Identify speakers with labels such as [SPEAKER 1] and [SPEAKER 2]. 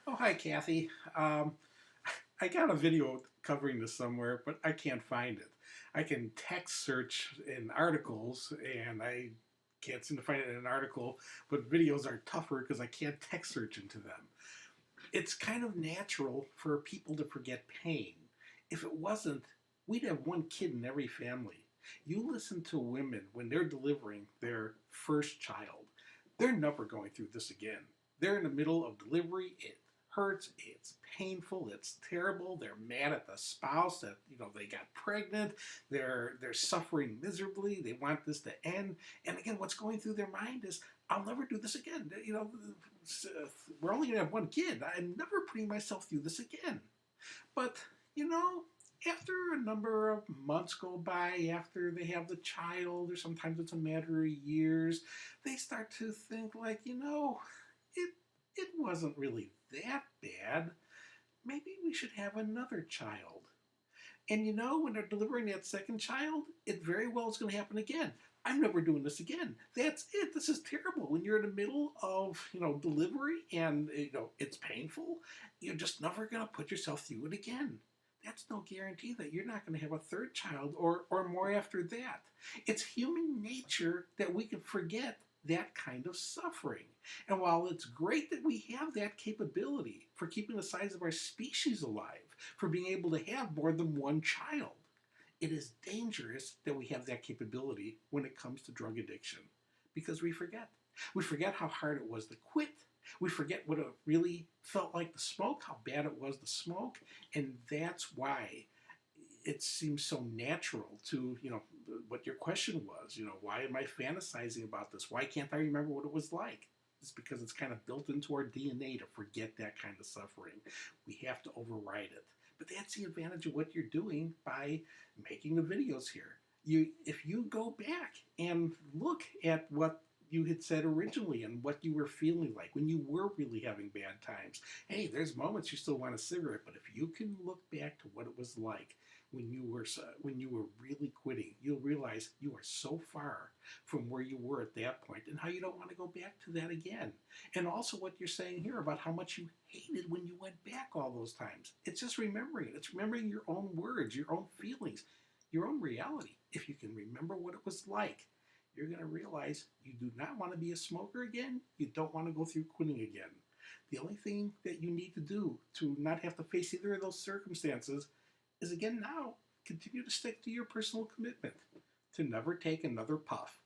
[SPEAKER 1] Oh, hi, Kathy. I got a video covering this somewhere, but I can't find it. I can text search in articles, and I can't seem to find it in an article, but videos are tougher because I can't text search into them. It's kind of natural for people to forget pain. If it wasn't, we'd have one kid in every family. You listen to women when they're delivering their first child, they're never going through this again. They're in the middle of delivery. It hurts. It's painful. It's terrible. They're mad at the spouse that they got pregnant. They're suffering miserably. They want this to end. And again, what's going through their mind is, I'll never do this again. We're only gonna have one kid. I'm never putting myself through this again. But you know, after a number of months go by, after they have the child, or sometimes it's a matter of years, they start to think like, it it wasn't really that bad. Maybe we should have another child. And when they're delivering that second child, it very well is going to happen again. I'm never doing this again. That's it. This is terrible. When you're in the middle of, delivery and, it's painful, you're just never going to put yourself through it again. That's no guarantee that you're not going to have a third child or more after that. It's human nature that we can forget that kind of suffering. And while it's great that we have that capability for keeping the size of our species alive, for being able to have more than one child, it is dangerous that we have that capability when it comes to drug addiction because we forget. We forget how hard it was to quit. We forget what it really felt like to smoke, how bad it was to smoke, and that's why it seems so natural to, what your question was, why am I fantasizing about this? Why can't I remember what it was like? It's because it's kind of built into our DNA to forget that kind of suffering. We have to override it. But that's the advantage of what you're doing by making the videos here. If you go back and look at what you had said originally and what you were feeling like when you were really having bad times. Hey, there's moments you still want a cigarette, but if you can look back to what it was like when you were really quitting, you'll realize you are so far from where you were at that point and how you don't want to go back to that again. And also what you're saying here about how much you hated when you went back all those times. It's just remembering it. It's remembering your own words, your own feelings, your own reality. If you can remember what it was like, you're going to realize you do not want to be a smoker again. You don't want to go through quitting again. The only thing that you need to do to not have to face either of those circumstances is, again, now continue to stick to your personal commitment to never take another puff.